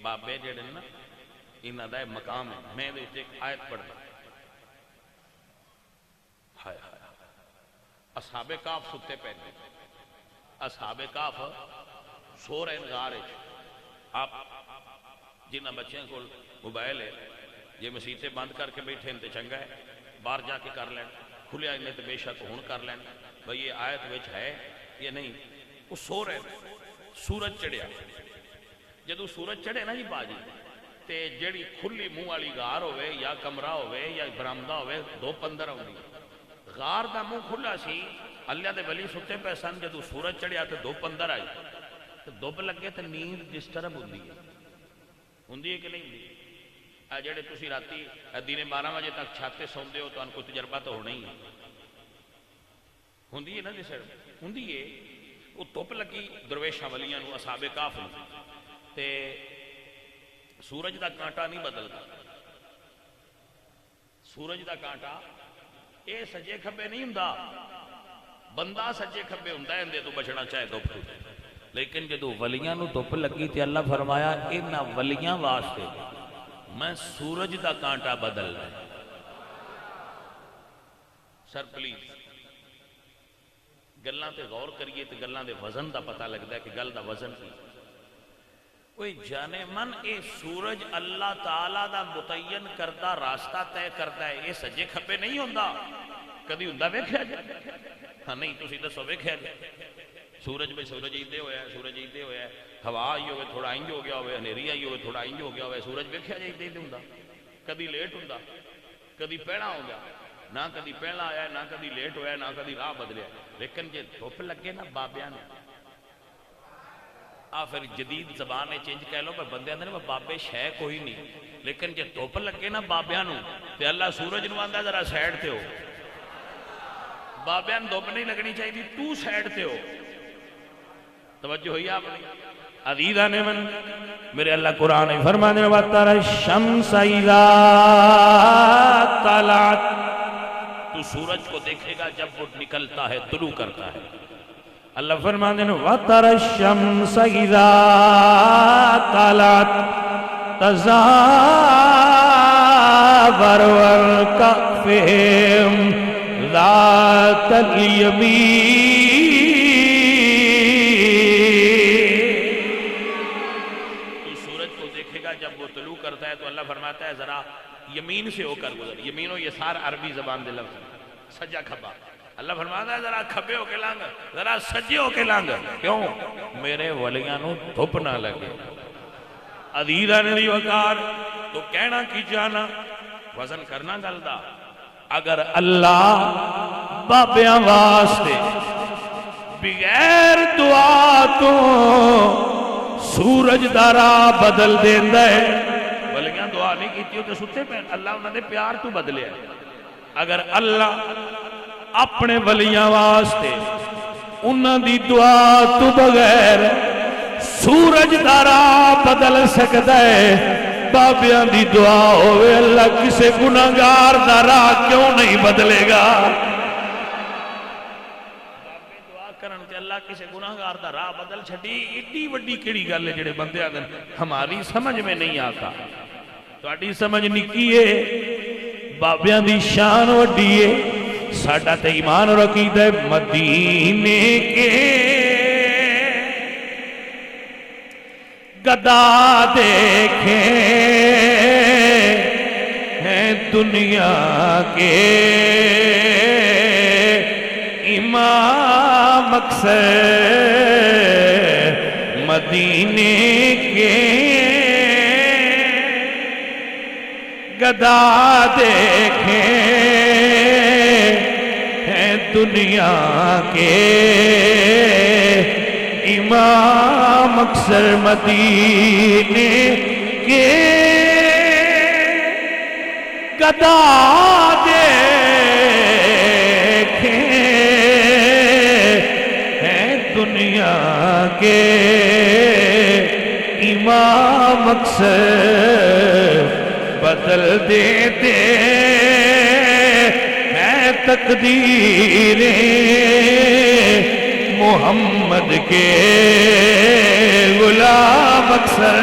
بابے جڑے نا انہاں دا مقام ہے. میں ایک آیت پڑھتا. ہائے ہائے اصحاب کہف ستے پہ نے. اصحاب کہف سو رہے ہیں غار وچ. آپ جنہاں بچیاں کو موبائل ہے یہ مسیطے بند کر کے بیٹھے ہیں چنگا ہے, باہر جا کے کر لیں, کھلیا انہیں تو بے شک ہون کر لیں بھئی یہ آیت وچ ہے یہ نہیں. وہ سو رہے ہیں. سورج چڑھیا. جدو سورج چڑھے نا جی باجی تے جڑی کھلی منہ والی غار ہوئے یا کمرہ ہوئے یا برآمدہ ہوئے 2:15 ہوندی. غار دا منہ کھلا سی, اللہ دے ولی ستے پہ سن. جدو سورج چڑھیا تو 2:15 آئی تو دب لگے تو نیند ڈسٹرب ہوندی ہے. ہوندی ہے کہ نہیں ہوندی؟ جڑے تسی راتی دن 12 بجے تک چھاتے سوندے ہو تو ان کو تجربہ تو ہونا ہی ہے. ہوندی ہے نا جی سر, ہوندی ہے. وہ دب لگی درویشاں ولیاں نو اصحاب کہف نو تے سورج دا کانٹا نہیں بدلتا. سورج دا کانٹا اے سجے کھبے نہیں ہوندا. بندہ سجے کھبے ہوندا ہے, اندے تو بچنا چاہے دھوپ تو. لیکن جدو ولیاں نو دھوپ لگی تے اللہ فرمایا انہاں ولیاں واسطے میں سورج دا کانٹا بدل رہا. سر پلیز گلاں تے غور کریے تے گلاں دے وزن دا پتہ لگتا ہے کہ گل دا وزن کی. کوئی جانے من اے سورج اللہ تعالیٰ دا متعین کردہ راستہ طے کرتا ہے. اے سجے کھپے نہیں ہوندا. کدی ہوندا ویکھیا جائے؟ ہاں نہیں تسی دسو ویکھیا جائے؟ سورج میں سورج ایدے ہویا ہے, سورج ایدے ہویا ہے, ہوا آئی ہوئے تھوڑا انج ہو گیا ہوئے, ہنیری آئی ہوئے تھوڑا انج ہو گیا ہوئے. سورج ویکھیا جائے ایدے ہوندا؟ کدی لیٹ ہوندا, کدی پہلا ہو گیا, نہ کدی پہلا آیا نہ کدی لیٹ ہویا نہ کدی راہ بدلیا. لیکن جے دھوپ لگے نا بابیاں نے پھر جدید زبان چینج کہہ لو, پر بندے اندر بابے شے کوئی نہیں. لیکن جے دھوپ لگے نا بابیاں نو تے اللہ سورج نو آندا ذرا سائیڈ تے ہو. بابیاں نو دھوپ نہیں لگنی چاہیے, تو سائیڈ تے ہو. توجہ ہوئی آپ نے عزیزان من میرے اللہ قرآن فرمانے وَتَرَى الشَّمْسَ إِذَا طَلَعَتْ. تو سورج کو دیکھے گا جب وہ نکلتا ہے طلوع کرتا ہے. اللہ فرمانے وَتَرَى الشَّمْسَ إِذَا طَلَعَتْ تَزَاوَرُ عَنْ كَهْفِهِمْ ذَاتَ الْيَمِينِ. جب وہ طلوع کرتا ہے تو اللہ فرماتا ہے ذرا یمین سے ہو کر گزر. یمین و یسار عربی زبان دے لفظ, سجا کھبا. اللہ فرماتا ہے ذرا کھبے ہو کے لانگ, ذرا سجے ہو کے لانگ. کیوں؟ میرے ولیاں نو دھوپ نہ لگے. عزیزان دی وقار تو کہنا کی جانا وزن کرنا گل دا. اگر اللہ بابیاں واسطے بغیر دعا تو سورج دا راہ بدل دیندا ہے, ولیاں دعا نہیں کیتی ہو تو ستے پہ اللہ انہوں نے پیار تو بدلے ہے. اگر اللہ اپنے ولیاں واسطے انہوں دی دعا تو بغیر سورج دا راہ بدل سکتا ہے, بابیاں دی دعا ہوئے اللہ کسے گناہگار دا راہ کیوں نہیں بدلے گا؟ کرن تے اللہ کسے گناہگار دا راہ بدل چھڑی. اتنی وڈی کیڑی گل ہے جڑے بندے آدھن ہماری سمجھ میں نہیں آتا. تو اڈی سمجھ نکی ہے, بابیاں دی شان وڈی ہے. ساڈا تے ایمان اور عقیدہ ہے مدینے کے گدا دیکھیں ہیں دنیا کے امام اکثر مدینے کے گدا دیکھیں ہیں دنیا کے امام اکثر مدینے کے گدا دنیا کے امام اکثر بدل دیتے ہیں تقدیریں محمد کے غلام اکثر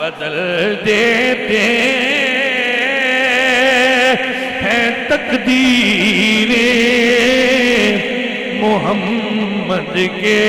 بدل دیتے ہیں تقدیر محمد کے